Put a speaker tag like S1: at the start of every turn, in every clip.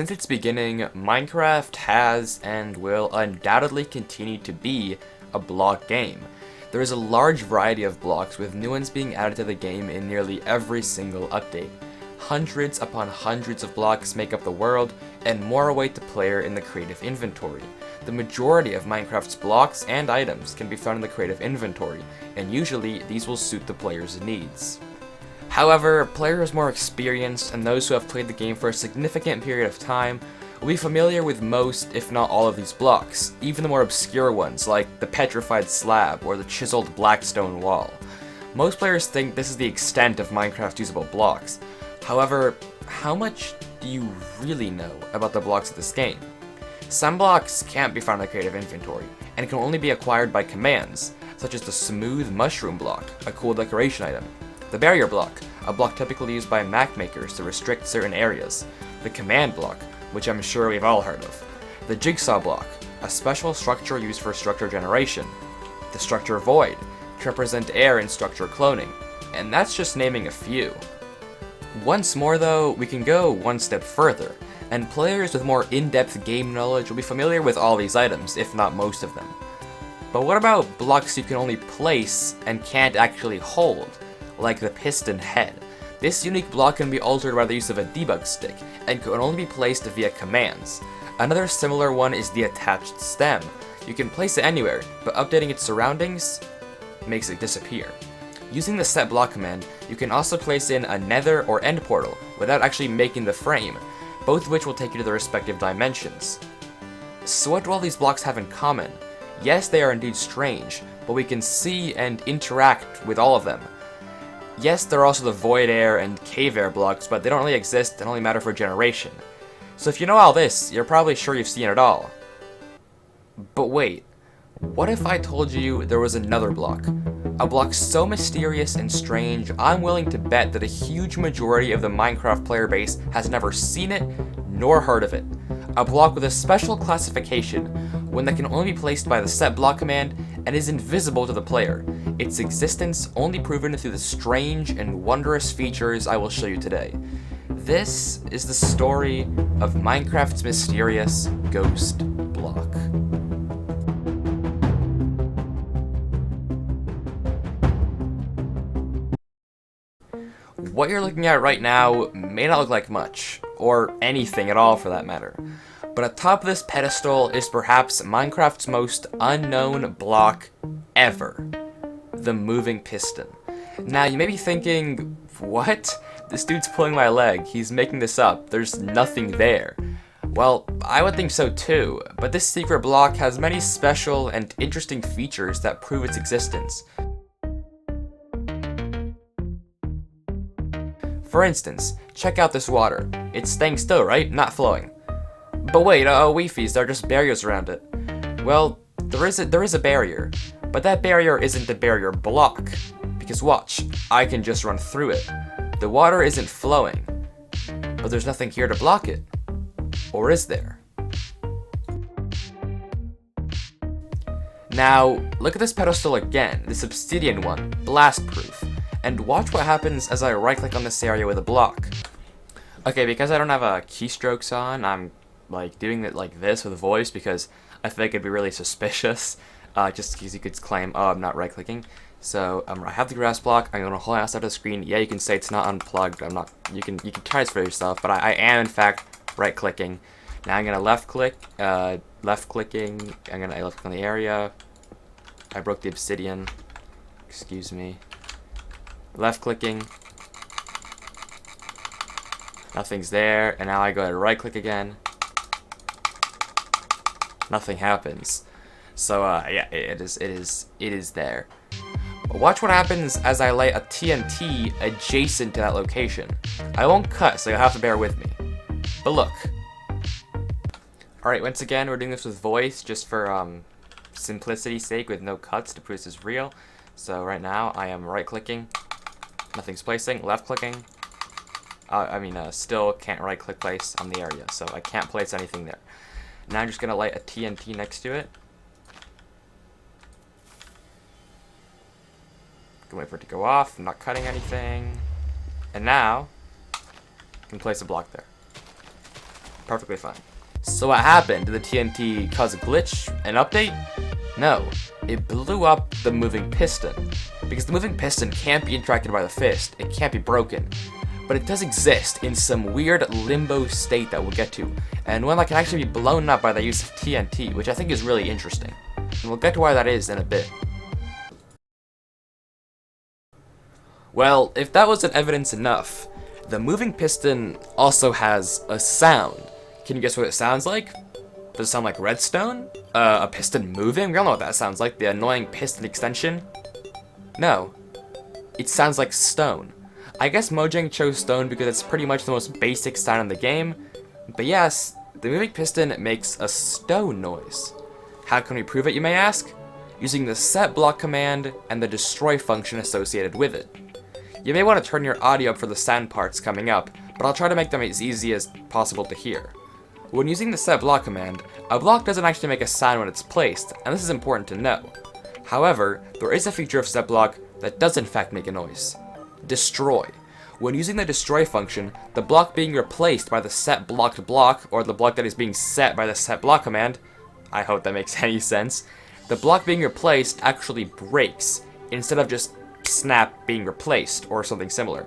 S1: Since its beginning, Minecraft has and will undoubtedly continue to be a block game. There is a large variety of blocks, with new ones being added to the game in nearly every single update. Hundreds upon hundreds of blocks make up the world, and more await the player in the creative inventory. The majority of Minecraft's blocks and items can be found in the creative inventory, and usually these will suit the player's needs. However, players more experienced and those who have played the game for a significant period of time will be familiar with most, if not all, of these blocks, even the more obscure ones like the petrified slab or the chiseled black stone wall. Most players think this is the extent of Minecraft's usable blocks. However, how much do you really know about the blocks of this game? Some blocks can't be found in the creative inventory, and can only be acquired by commands, such as the smooth mushroom block, a cool decoration item, the barrier block, a block typically used by map makers to restrict certain areas, the command block, which I'm sure we've all heard of, the jigsaw block, a special structure used for structure generation, the structure void, to represent air in structure cloning, and that's just naming a few. Once more though, we can go one step further, and players with more in-depth game knowledge will be familiar with all these items, if not most of them. But what about blocks you can only place and can't actually hold, like the piston head? This unique block can be altered by the use of a debug stick, and can only be placed via commands. Another similar one is the attached stem. You can place it anywhere, but updating its surroundings makes it disappear. Using the set block command, you can also place in a nether or end portal without actually making the frame, both of which will take you to the respective dimensions. So what do all these blocks have in common? Yes, they are indeed strange, but we can see and interact with all of them. Yes, there are also the void air and cave air blocks, but they don't really exist and only matter for generation. So if you know all this, you're probably sure you've seen it all. But wait, what if I told you there was another block? A block so mysterious and strange, I'm willing to bet that a huge majority of the Minecraft player base has never seen it, nor heard of it. A block with a special classification, one that can only be placed by the set block command and is invisible to the player. Its existence only proven through the strange and wondrous features I will show you today. This is the story of Minecraft's mysterious ghost block. What you're looking at right now may not look like much, or anything at all for that matter, but atop this pedestal is perhaps Minecraft's most unknown block ever, the Moving Piston. Now you may be thinking, what? This dude's pulling my leg, he's making this up, there's nothing there. Well, I would think so too, but this secret block has many special and interesting features that prove its existence. For instance, check out this water. It's staying still, right? Not flowing. But wait, Wifies, there are just barriers around it. Well, there is a barrier, but that barrier isn't a barrier block. Because watch, I can just run through it. The water isn't flowing, but there's nothing here to block it. Or is there? Now, look at this pedestal again, this obsidian one, blast proof. And watch what happens as I right-click on this area with a block. Okay, because I don't have keystrokes on, I'm like doing it like this with voice because I think it'd be really suspicious. Just because you could claim, oh, I'm not right-clicking. So I have the grass block. I'm gonna hold it outside of the screen. Yeah, you can say it's not unplugged. I'm not. You can try this for yourself, but I am in fact right-clicking. Now I'm gonna left-click. Left-clicking. I'm gonna left-click on the area. I broke the obsidian. Excuse me. Left-clicking. Nothing's there, and now I go to right-click again. Nothing happens. So yeah, it is there. But watch what happens as I lay a TNT adjacent to that location. I won't cut, so you'll have to bear with me. But look. Alright, once again, we're doing this with voice, just for simplicity's sake, with no cuts to prove this is real. So right now, I am right-clicking. Nothing's placing. Left-clicking. Still can't right-click place on the area, so I can't place anything there. Now I'm just going to light a TNT next to it. Can wait for it to go off. I'm not cutting anything. And now, I can place a block there. perfectly fine. So what happened? Did the TNT cause a glitch? An update? No. It blew up the moving piston. Because the moving piston can't be interacted by the fist. It can't be broken. But it does exist in some weird limbo state that we'll get to, and one that can actually be blown up by the use of TNT, which I think is really interesting. And we'll get to why that is in a bit. Well, if that wasn't evidence enough, the moving piston also has a sound. Can you guess what it sounds like? Does it sound like redstone? A piston moving? We all know what that sounds like, the annoying piston extension. No. It sounds like stone. I guess Mojang chose stone because it's pretty much the most basic sound in the game, but yes, the moving piston makes a stone noise. How can we prove it, you may ask? Using the set block command and the destroy function associated with it. You may want to turn your audio up for the sound parts coming up, but I'll try to make them as easy as possible to hear. When using the set block command, a block doesn't actually make a sound when it's placed, and this is important to know. However, there is a feature of set block that does in fact make a noise. Destroy. When using the destroy function, the block being replaced by the set blocked block, or the block that is being set by the set block command, I hope that makes any sense, the block being replaced actually breaks, instead of just snap being replaced, or something similar.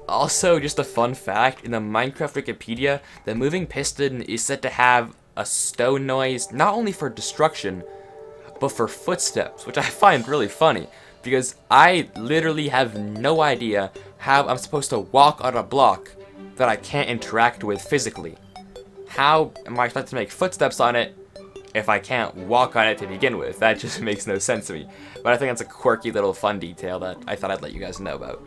S1: Also, just a fun fact, in the Minecraft Wikipedia, the moving piston is said to have a stone noise not only for destruction, but for footsteps, which I find really funny, because I literally have no idea how I'm supposed to walk on a block that I can't interact with physically. How am I supposed to make footsteps on it if I can't walk on it to begin with? That just makes no sense to me. But I think that's a quirky little fun detail that I thought I'd let you guys know about.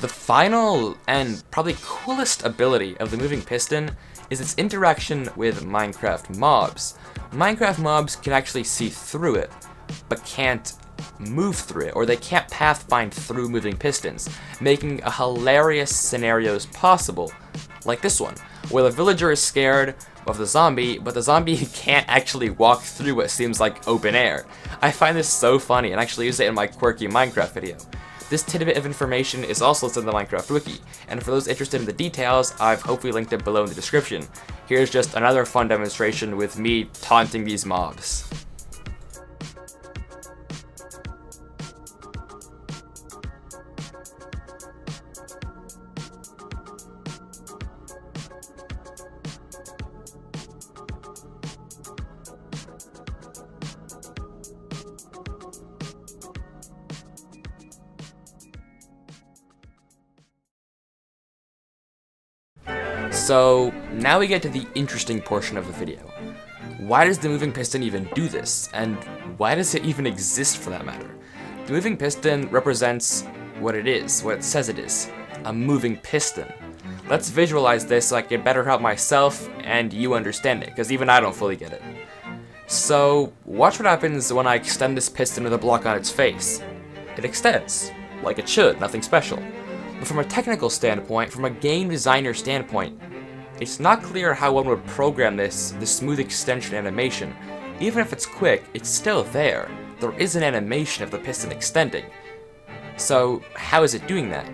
S1: The final and probably coolest ability of the moving piston is its interaction with Minecraft mobs. Minecraft mobs can actually see through it, but can't move through it, or they can't pathfind through moving pistons, making a hilarious scenarios possible, like this one, where the villager is scared of the zombie, but the zombie can't actually walk through what seems like open air. I find this so funny and actually use it in my quirky Minecraft video. This tidbit of information is also listed in the Minecraft Wiki, and for those interested in the details, I've hopefully linked it below in the description. Here's just another fun demonstration with me taunting these mobs. So now we get to the interesting portion of the video. Why does the moving piston even do this? And why does it even exist for that matter? The moving piston represents what it is, what it says it is, a moving piston. Let's visualize this so I can better help myself and you understand it, because even I don't fully get it. So watch what happens when I extend this piston with a block on its face. It extends, like it should, nothing special. But from a technical standpoint, from a game designer standpoint, it's not clear how one would program this smooth extension animation. Even if it's quick, it's still there. There is an animation of the piston extending. So how is it doing that?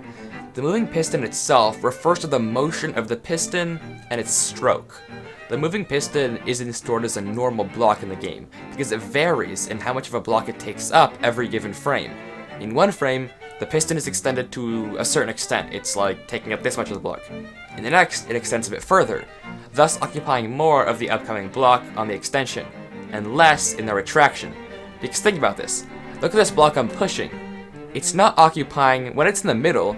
S1: The moving piston itself refers to the motion of the piston and its stroke. The moving piston isn't stored as a normal block in the game, because it varies in how much of a block it takes up every given frame. In one frame, the piston is extended to a certain extent. It's like taking up this much of the block. In the next, it extends a bit further, thus occupying more of the upcoming block on the extension, and less in the retraction. Because think about this. Look at this block I'm pushing. It's not occupying, when it's in the middle,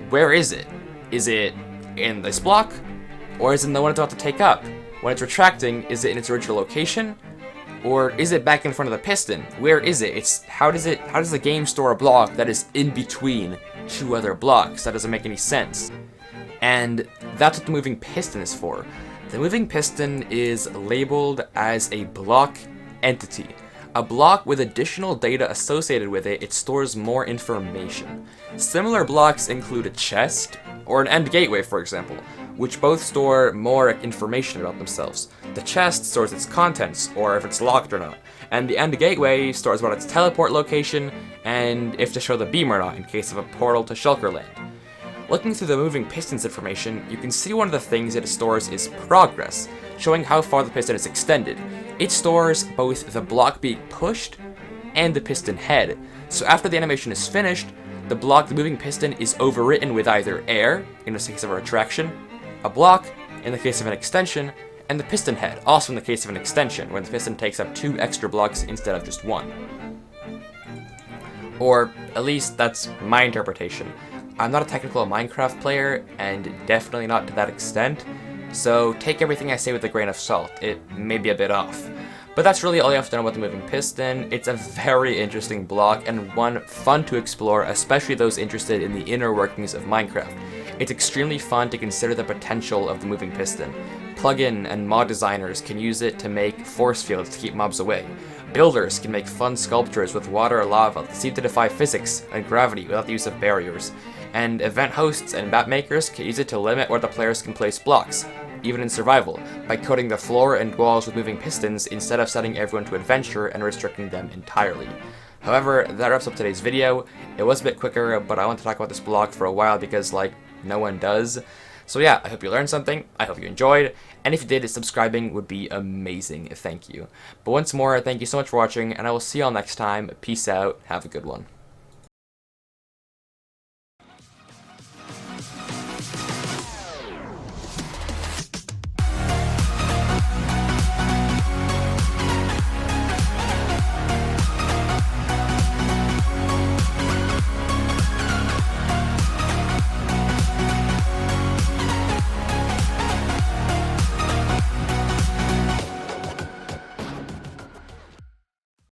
S1: where is it? Is it in this block? Or is it the one it's about to take up? When it's retracting, is it in its original location? Or is it back in front of the piston? Where is it? How does the game store a block that is in between two other blocks? That doesn't make any sense. And that's what the moving piston is for. The moving piston is labeled as a block entity. A block with additional data associated with it, it stores more information. Similar blocks include a chest, or an end gateway for example, which both store more information about themselves. The chest stores its contents, or if it's locked or not, and the end gateway stores about its teleport location, and if to show the beam or not in case of a portal to Shulkerland. Looking through the moving piston's information, you can see one of the things it stores is progress, showing how far the piston is extended. It stores both the block being pushed and the piston head, so after the animation is finished, the moving piston is overwritten with either air, in the case of a retraction, a block, in the case of an extension, and the piston head, also in the case of an extension, when the piston takes up 2 extra blocks instead of just 1. Or, at least that's my interpretation. I'm not a technical Minecraft player, and definitely not to that extent, so take everything I say with a grain of salt. It may be a bit off. But that's really all you have to know about the moving piston. It's a very interesting block, and one fun to explore, especially those interested in the inner workings of Minecraft. It's extremely fun to consider the potential of the moving piston. Plugin and mod designers can use it to make force fields to keep mobs away. Builders can make fun sculptures with water or lava that seem to defy physics and gravity without the use of barriers. And event hosts and map makers can use it to limit where the players can place blocks, even in survival, by coating the floor and walls with moving pistons instead of setting everyone to adventure and restricting them entirely. However, that wraps up today's video. It was a bit quicker, but I want to talk about this block for a while because, like, no one does. So yeah, I hope you learned something, I hope you enjoyed, and if you did, subscribing would be amazing, thank you. But once more, thank you so much for watching, and I will see y'all next time. Peace out, have a good one.